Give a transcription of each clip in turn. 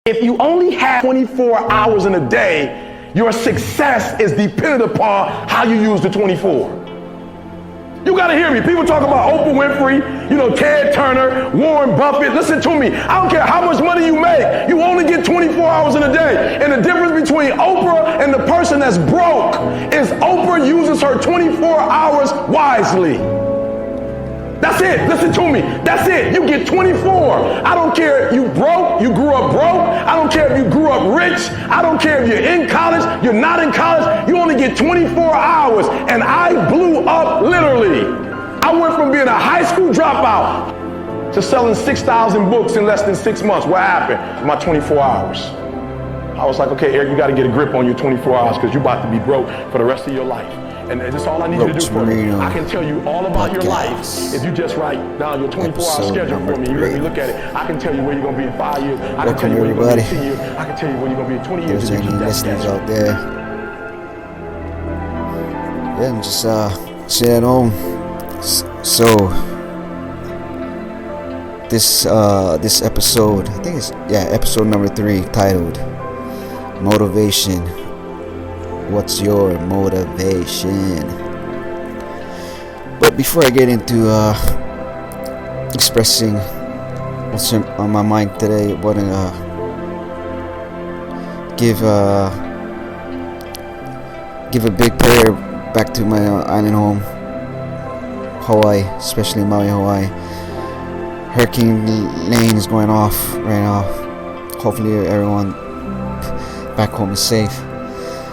If you only have 24 hours in a day, your success is dependent upon how you use the 24. You gotta hear me. People talk about Oprah Winfrey, Ted Turner, Warren Buffett. Listen to me. I don't care how much money you make. You only get 24 hours in a day. And the difference between Oprah and the person that's broke is Oprah uses her 24 hours wisely. That's it. Listen to me. That's it. You get 24. I don't care if you broke, you grew up broke. I don't care if you grew up rich. I don't care if you're in college, you're not in college. You only get 24 hours. And I blew up literally. I went from being a high school dropout to selling 6,000 books in less than 6 months. What happened? My 24 hours. I was like, okay, Eric, you got to get a grip on your 24 hours because you're about to be broke for the rest of your life. And that's all I need you to do for me. I can tell you all about your life if you just write down your 24-hour schedule for me. You let me look at it. I can tell you where you're going to be in 5 years. I can tell you where you're going to be in 10 years. I can tell you where you're going to be in 20 years. There's any listeners out there. Yeah, I'm just sitting at home. So this episode, I think it's episode number 3, titled Motivation. What's your motivation? But before I get into expressing what's on my mind today, I want to give a big prayer back to my island home, Hawaii, especially Maui, Hawaii. Hurricane Lane is going off right now. Hopefully everyone back home is safe.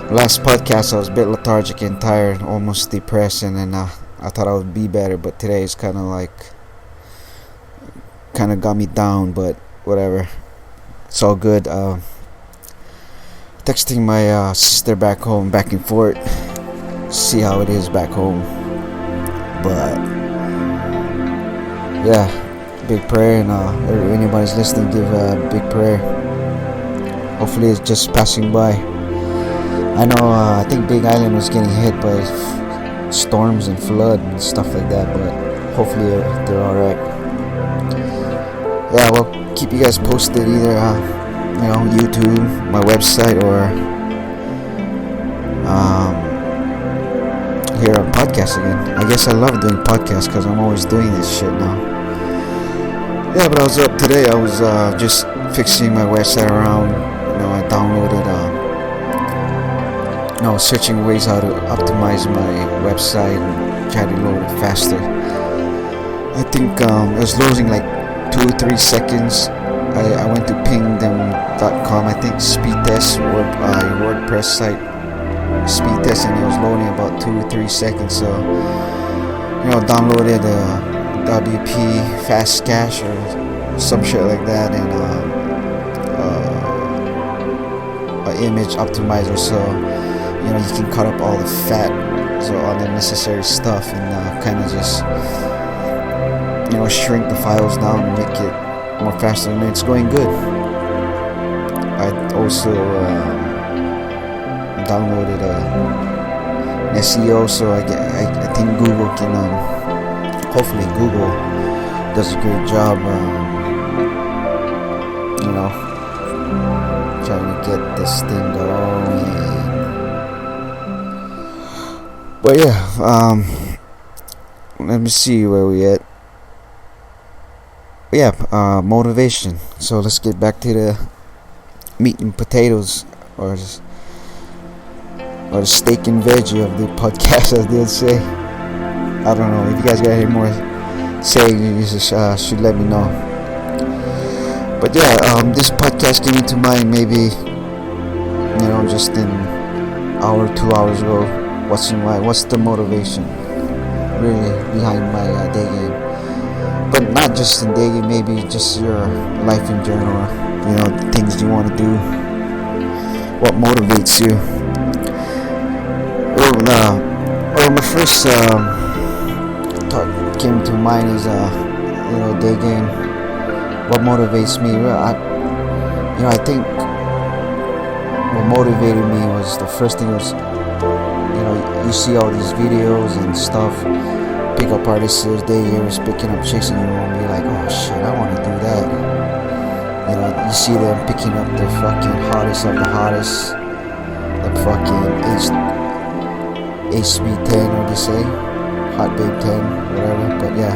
Last podcast I was a bit lethargic and tired, almost depressed, and then I thought I would be better, but today is kind of got me down, but whatever, it's all good. Texting my sister back home, back and forth, see how it is back home. But yeah, big prayer, and anybody's listening, give a big prayer. Hopefully it's just passing by. I know, I think Big Island was getting hit by storms and flood and stuff like that, but hopefully they're alright. Yeah, we'll keep you guys posted either, YouTube, my website, or here on podcast again. I guess I love doing podcasts because I'm always doing this shit now. Yeah, but I was up today. I was just fixing my website around. I downloaded searching ways how to optimize my website and try to load it faster. I think it was loading like 2 or 3 seconds. I went to pingdom.com, I think speed test, WordPress site speed test, and it was loading about 2 or 3 seconds. So downloaded WP Fast Cache or some shit like that, and an image optimizer, so you can cut up all the fat, so all the necessary stuff, and kind of just shrink the files down and make it more faster, and it's going good. I also downloaded an SEO, so I think Google can hopefully Google does a great job trying to get this thing going. But yeah, let me see where we at. Yeah, motivation. So let's get back to the meat and potatoes, or the steak and veggie of the podcast, as they'd say. I don't know. If you guys got any more saying, you just should let me know. But yeah, this podcast came into mind maybe, just an hour, 2 hours ago. What's the motivation really behind my day game? But not just in day game, maybe just your life in general. The things you want to do. What motivates you? My first thought came to mind is day game. What motivates me? I think what motivated me was, the first thing was, you see all these videos and stuff, pickup artists, day gamers picking up chicks, and you want to be like, oh shit, I want to do that. you see them picking up the fucking hottest of the hottest, the fucking HB10, or they say Hot Babe 10, whatever. But yeah,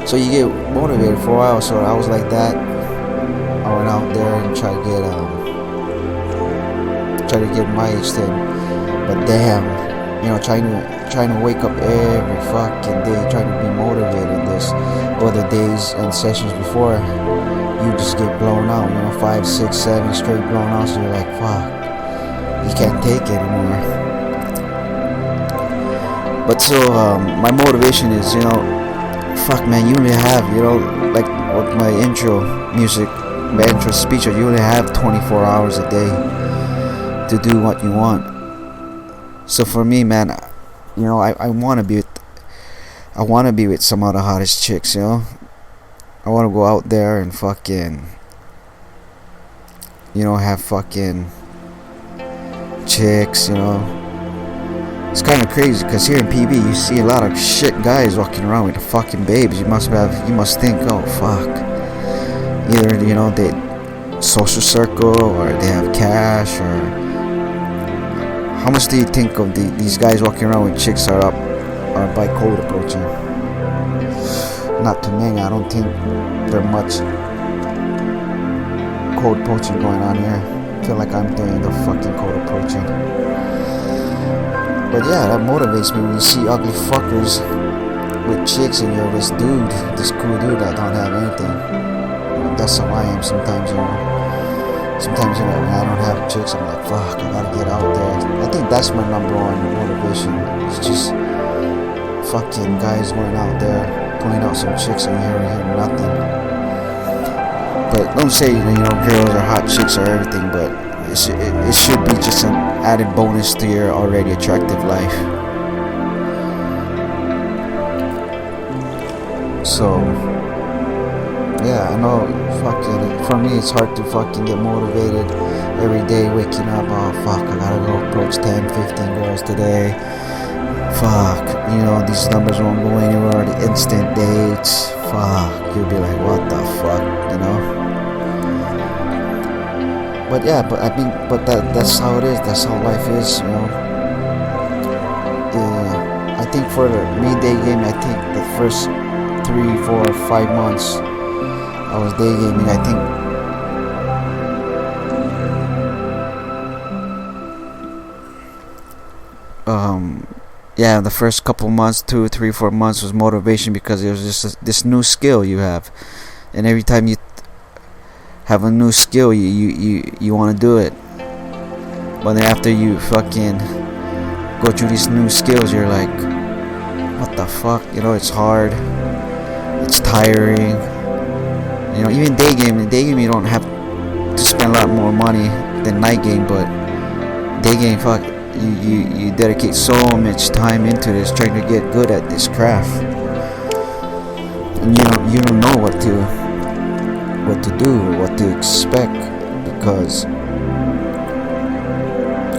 so you get motivated for a while. So I was like that. I went out there and tried to get my H10. But damn, trying to wake up every fucking day, trying to be motivated. This other days and sessions before, you just get blown out. 5, 6, 7 straight blown out. So you're like, fuck, you can't take it anymore. But so my motivation is, fuck, man, you only have, like with my intro music, my intro speech, you only have 24 hours a day to do what you want. So for me, man, I want to be with some of the hottest chicks. I want to go out there and fucking, have fucking chicks. It's kind of crazy because here in PB you see a lot of shit guys walking around with the fucking babes. You must think, oh fuck, either they social circle or they have cash. Or how much do you think of these guys walking around with chicks are by code approaching? Not too many. I don't think there much code approaching going on here. I feel like I'm doing the fucking code approaching. But yeah, that motivates me when you see ugly fuckers with chicks and you're this cool dude that don't have anything. That's how I am sometimes. Sometimes when I don't have chicks, I'm like, fuck, I gotta get out there. I think that's my number one motivation. It's just fucking guys going out there, pulling out some chicks and you're hearing nothing. But don't say girls or hot chicks or everything, but it should be just an added bonus to your already attractive life. So yeah, I know fucking for me it's hard to fucking get motivated every day, waking up, oh fuck, I gotta go approach 10, 15 girls today. Fuck, these numbers won't go anywhere, the instant dates. Fuck, you'll be like, what the fuck, But yeah, that's how it is. That's how life is, Yeah, I think for me, day game, I think the first 3, 4, 5 months I was day gaming. I think yeah, the first couple months, 2, 3, 4 months was motivation because it was just this new skill you have, and every time you have a new skill, you want to do it. But then after you fucking go through these new skills, you're like, what the fuck? It's hard, it's tiring. Even day game you don't have to spend a lot more money than night game, but day game, fuck, you dedicate so much time into this, trying to get good at this craft, and you don't know what to do or what to expect, because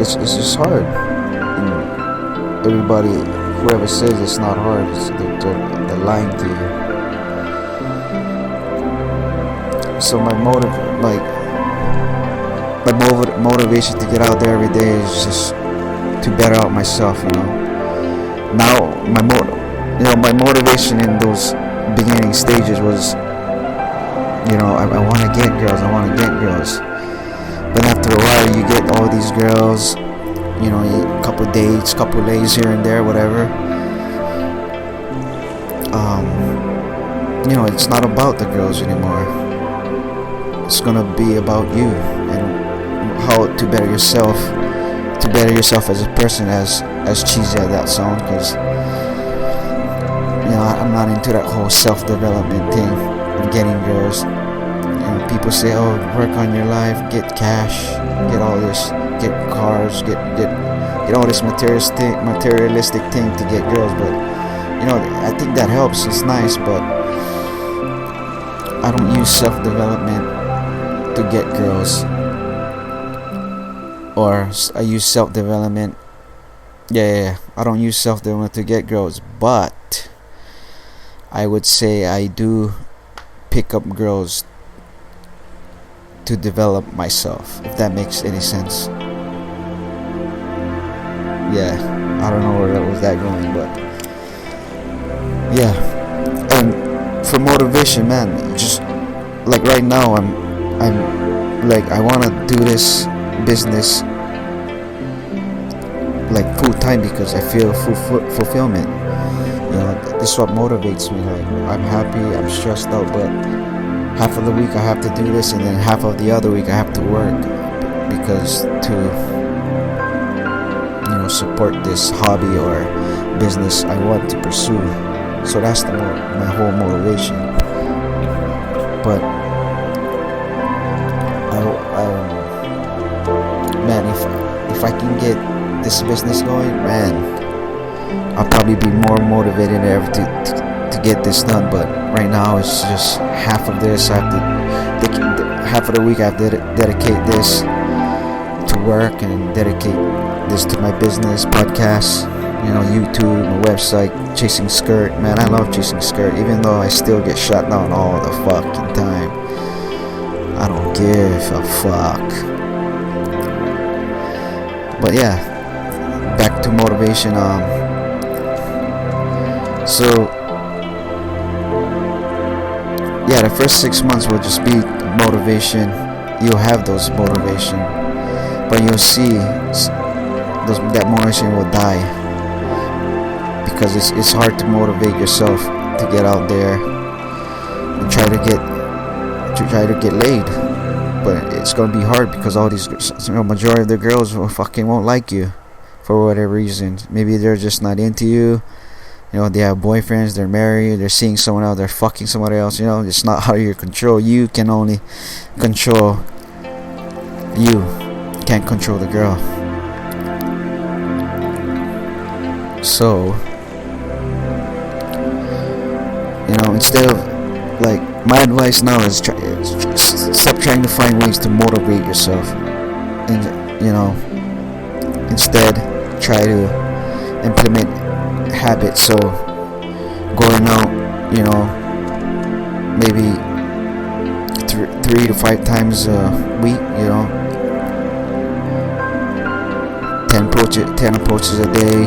it's just hard. And everybody, whoever says it's not hard, they're lying to you. So my motivation to get out there every day is just to better out myself. Now my motivation in those beginning stages was, I want to get girls. But after a while, you get all these girls, a couple dates, couple days here and there, whatever. It's not about the girls anymore. It's gonna be about you and how to better yourself as a person, as cheesy as that sounds, because I'm not into that whole self-development thing of getting girls. People say, oh, work on your life, get cash, get all this, get cars, get all this materialistic thing to get girls. But I think that helps, it's nice, but I don't use self-development to get girls, or I use self-development. I don't use self-development to get girls, but I would say I do pick up girls to develop myself, if that makes any sense. Yeah, I don't know where that was going, but yeah. And for motivation, man, just like right now, I'm like, I want to do this business like full time because I feel fulfillment. This is what motivates me. Like, I'm happy, I'm stressed out, but half of the week I have to do this, and then half of the other week I have to work because to support this hobby or business I want to pursue. So that's my whole motivation. But man, if I can get this business going, man, I'll probably be more motivated ever to get this done. But right now it's just half of this. I have to half of the week I have to dedicate this to work and dedicate this to my business, podcast, YouTube, my website, Chasing Skirt. Man, I love Chasing Skirt, even though I still get shut down all the fucking time. I don't give a fuck. But yeah, back to motivation. So yeah, the first 6 months will just be motivation. You'll have those motivation, but you'll see that motivation will die because it's hard to motivate yourself to get out there and try to get laid. But it's gonna be hard because all these majority of the girls won't like you for whatever reason. Maybe they're just not into you. They have boyfriends, they're married, they're seeing someone else, they're fucking somebody else. It's not out of your control. You can only control you. Can't control the girl. So, instead of, like, my advice now is stop trying to find ways to motivate yourself, and instead try to implement habits. So going out, maybe 3 to 5 times a week, 10 approaches a day,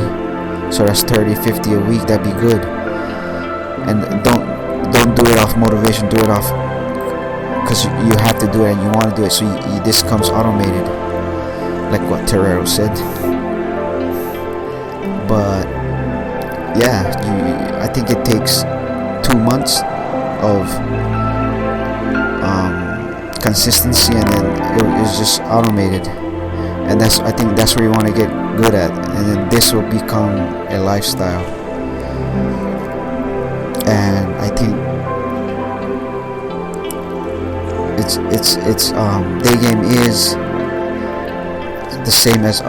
so that's 30-50 a week. That'd be good. And don't do it off motivation, do it off because you have to do it and you want to do it, so this comes automated, like what Terrero said. But yeah, I think it takes 2 months of consistency, and then it's just automated. And I think that's where you want to get good at, and then this will become a lifestyle. And I think it's day game is the same as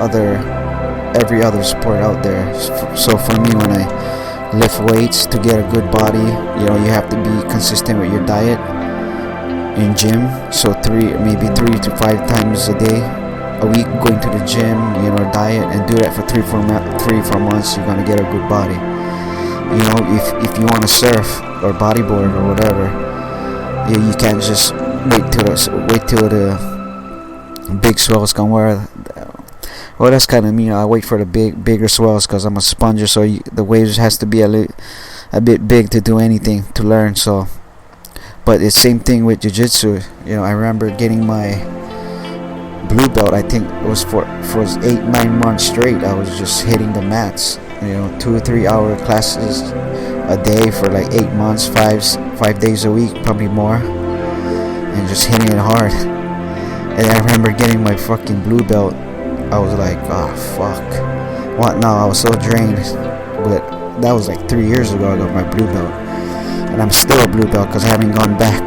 every other sport out there. So for me, when I lift weights to get a good body, you have to be consistent with your diet in gym. So 3 to 5 times a week, going to the gym, diet, and do that for 3-4 months. You're gonna get a good body. If you want to surf or bodyboard or whatever, you can't just wait till the big swells come. Well, that's kind of me. I wait for the bigger swells because I'm a sponger. So the waves has to be a bit big to do anything, to learn. So, but it's same thing with jiu-jitsu. I remember getting my blue belt. I think it was for 8-9 months straight. I was just hitting the mats. 2 or 3 hour classes a day for like 8 months, 5 days a week, probably more, and just hitting it hard. And I remember getting my fucking blue belt. I was like, oh fuck, what now? I was so drained. But that was like 3 years ago. I got my blue belt, and I'm still a blue belt because I haven't gone back.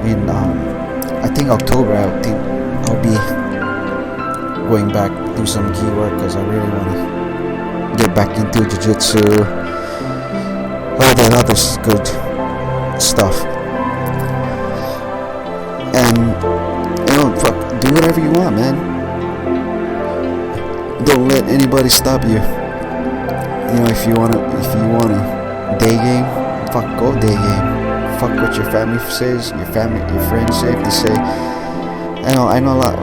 In I think October, I'll be going back, do some key work, because I really want to get back into jiu-jitsu, all that other good stuff. And fuck, do whatever you want, man. Don't let anybody stop you. If you wanna day game, fuck, go day game. fuck what your family says, your friends say. If they say, I know a lot.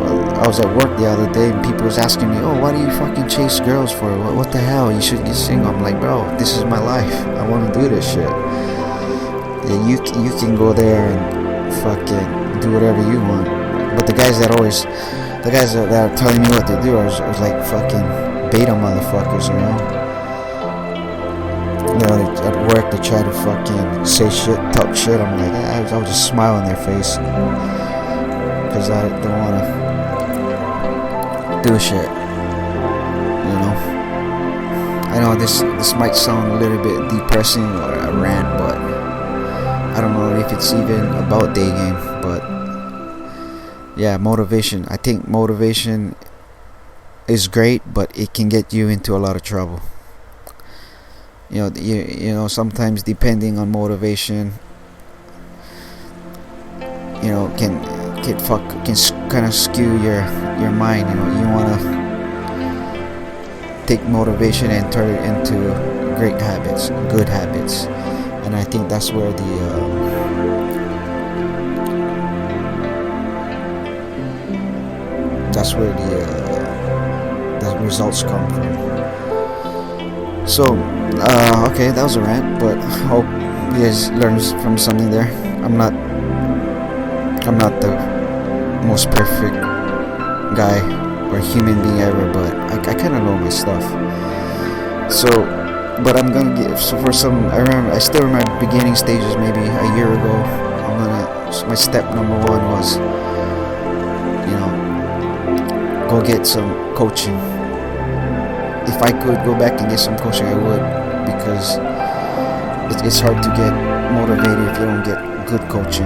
I was at work the other day and people was asking me, oh, why do you fucking chase girls for? What the hell? You should get single. I'm like, bro, this is my life. I want to do this shit. Yeah, you can go there and fucking do whatever you want. But the guys that are telling me what to do are like fucking beta motherfuckers, you know. At work they try to fucking say shit, talk shit. I'm like, I'll just smile in their face because I don't want to do shit, you know. I know this might sound a little bit depressing or a rant, but I don't know if it's even about day game. But yeah, motivation. I think motivation is great, but it can get you into a lot of trouble. You know, sometimes depending on motivation, you know, can kind of skew your mind. You know, you wanna take motivation and turn it into great habits, good habits, and I think that's where the results come from. So, okay, that was a rant, but I hope you guys learned from something there. I'm not the most perfect guy or human being ever, but I kind of know my stuff. So, but I'm gonna give. So for some, I still remember beginning stages, maybe a year ago. My step number one was, you know, go get some coaching. If I could go back and get some coaching, I would, because it's hard to get motivated if you don't get good coaching.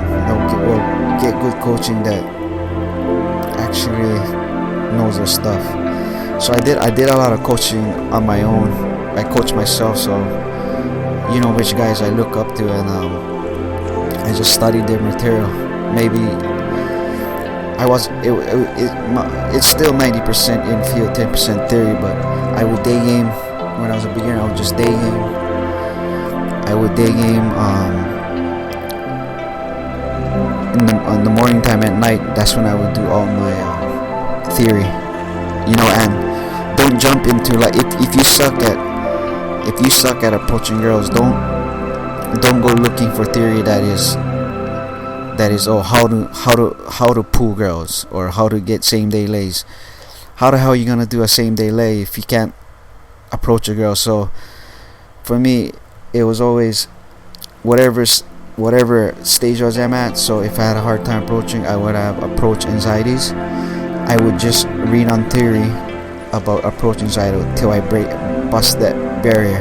Get good coaching that actually knows their stuff. So I did a lot of coaching on my own. I coach myself, so you know which guys I look up to, and I just studied their material. Maybe it's still 90% infield, 10% theory, but I would day game. When I was a beginner, I would just day game. I would day game in the morning time. At night, that's when I would do all my theory. You know, and don't jump into, like, if you suck at approaching girls, don't go looking for theory that is how to pull girls or how to get same day lays. How the hell are you gonna do a same day lay if you can't approach a girl? So for me, it was always whatever stage I was at. So if I had a hard time approaching, I would have approach anxieties. I would just read on theory about approach anxiety till I bust that barrier.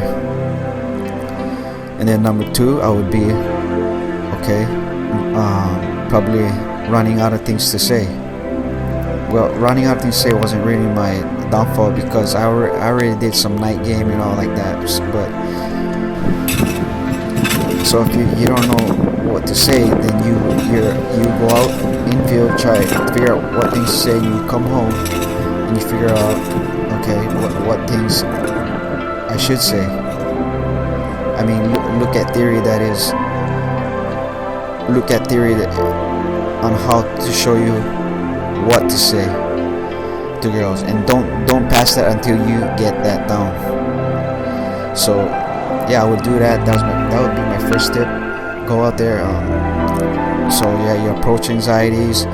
And then number two, I would be probably running out of things to say. Well, running out of things to say wasn't really my downfall, because I already did some night game and all like that. But so if you don't know what to say, then you go out infield, try to figure out what things to say, and you come home and you figure out, okay, what things I should say. I mean, look at theory on how to show you what to say to girls, and don't pass that until you get that down. So yeah, I would do that. That would be my first tip. Go out there. So yeah, your approach anxieties.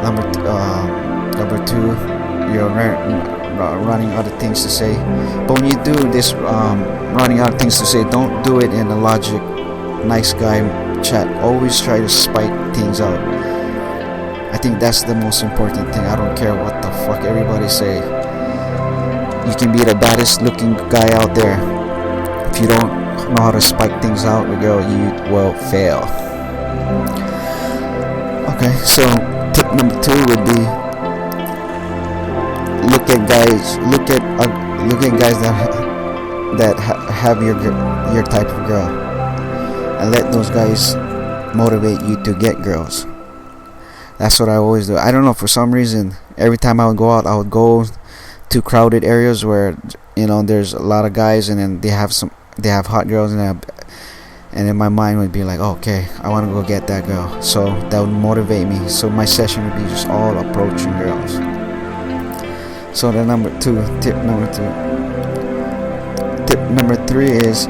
Number two, you're running out of things to say. But when you do this running out of things to say, don't do it in a logic nice guy chat. Always try to spike things out. I think that's the most important thing. I don't care what the fuck everybody say. You can be the baddest looking guy out there. If you don't know how to spike things out, girl, you will fail. Okay, so tip number two would be look at guys that have your type of girl, and let those guys motivate you to get girls. That's what I always do. I don't know, for some reason, every time I would go out, I would go to crowded areas where, you know, there's a lot of guys, and then they have hot girls, and and then my mind would be like, oh, okay, I want to go get that girl. So that would motivate me. So my session would be just all approaching girls. So the tip number three is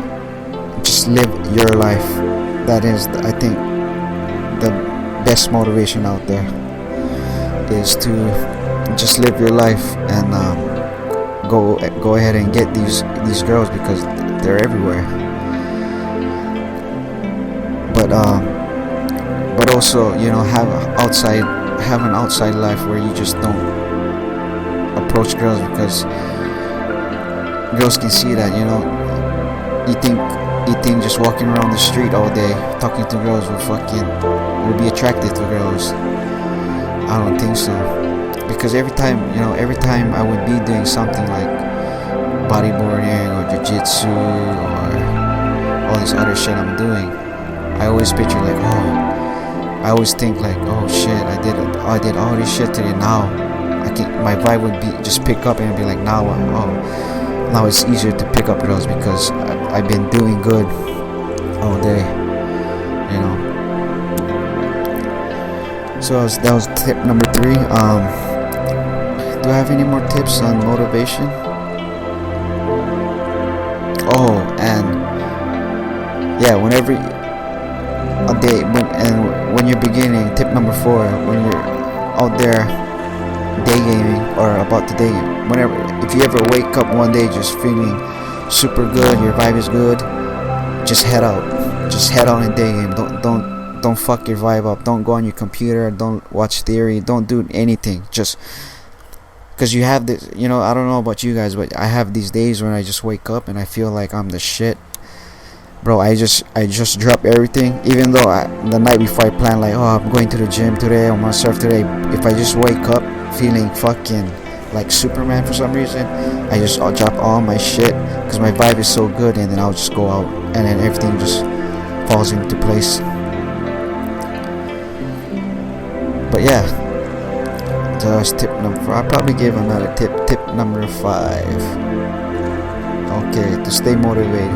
just live your life. That is, I think, the best motivation out there is to just live your life and go ahead and get these girls, because they're everywhere. But also, have an outside life where you just don't approach girls, because girls can see that. You think just walking around the street all day talking to girls will be attracted to girls. I don't think so, because every time I would be doing something like bodyboarding or jiu-jitsu or all this other shit I'm doing, I always picture like, I always think like, oh shit, I did all this shit today. Now my vibe would be just pick up and be like, now it's easier to pick up girls because I've been doing good all day, So that was tip number 3. Do I have any more tips on motivation? Oh, and yeah, whenever a day when you're beginning, tip number 4, when you're out there day gaming or about to day game, if you ever wake up one day just feeling super good, your vibe is good, just head out and day game. Don't fuck your vibe up. Don't go on your computer, don't watch theory, don't do anything, just because you have this, I don't know about you guys, but I have these days when I just wake up and I feel like I'm the shit. Bro, I just drop everything, even though the night before I plan like, I'm going to the gym today, I'm gonna surf today. If I just wake up feeling fucking like Superman for some reason, I'll drop all my shit because my vibe is so good, and then I'll just go out and then everything just falls into place. But yeah, that was tip number 4. I'll probably give another tip number 5. Okay, to stay motivated.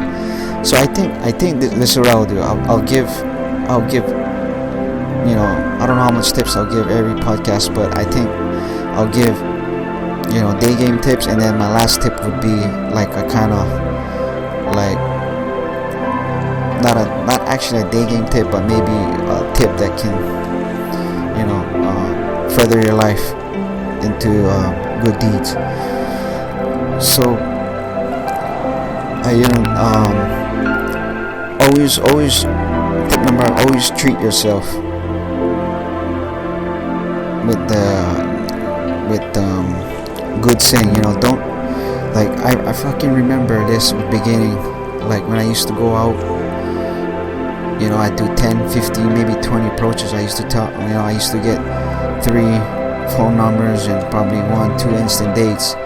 So I think this is what I'll do. I'll give I don't know how much tips I'll give every podcast, but I think I'll give day game tips, and then my last tip would be like a kind of like not actually a day game tip, but maybe a tip that can further your life into good deeds. So always tip number, always treat yourself with good saying. Don't, like, I fucking remember this beginning, like when I used to go out, I do 10, 15, maybe 20 approaches. I used to talk, I used to get 3 phone numbers and probably 1-2 instant dates.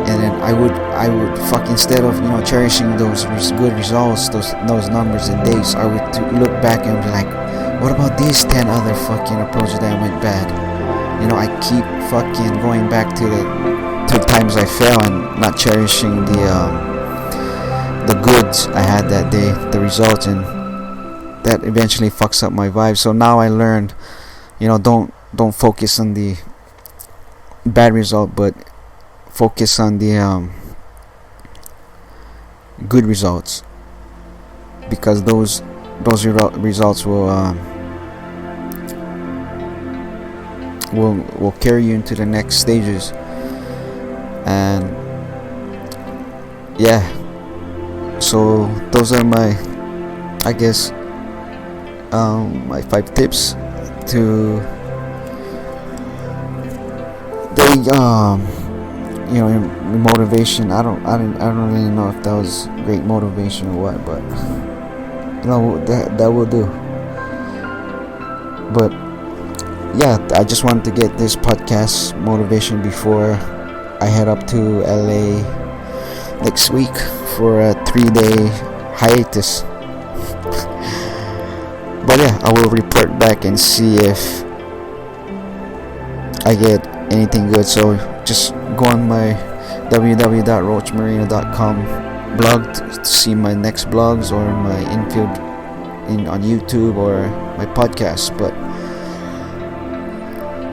And then I would instead of cherishing those good results, those numbers and dates, I would look back and be like, what about these 10 other fucking approaches that went bad? I keep fucking going back to the times I fell and not cherishing the goods I had that day, the results, and that eventually fucks up my vibe. So now I learned, don't focus on the bad result, but focus on the good results, because those results will carry you into the next stages. And yeah, so those are my, I guess, my 5 tips to motivation. I don't really know if that was great motivation or what, but that will do. But yeah, I just wanted to get this podcast motivation before I head up to LA next week for a 3-day hiatus. But yeah, I will report back and see if I get anything good. So just go on my www.roachmarina.com blog to see my next blogs or my infield on YouTube or my podcast. But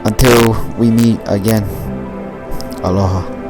until we meet again, aloha.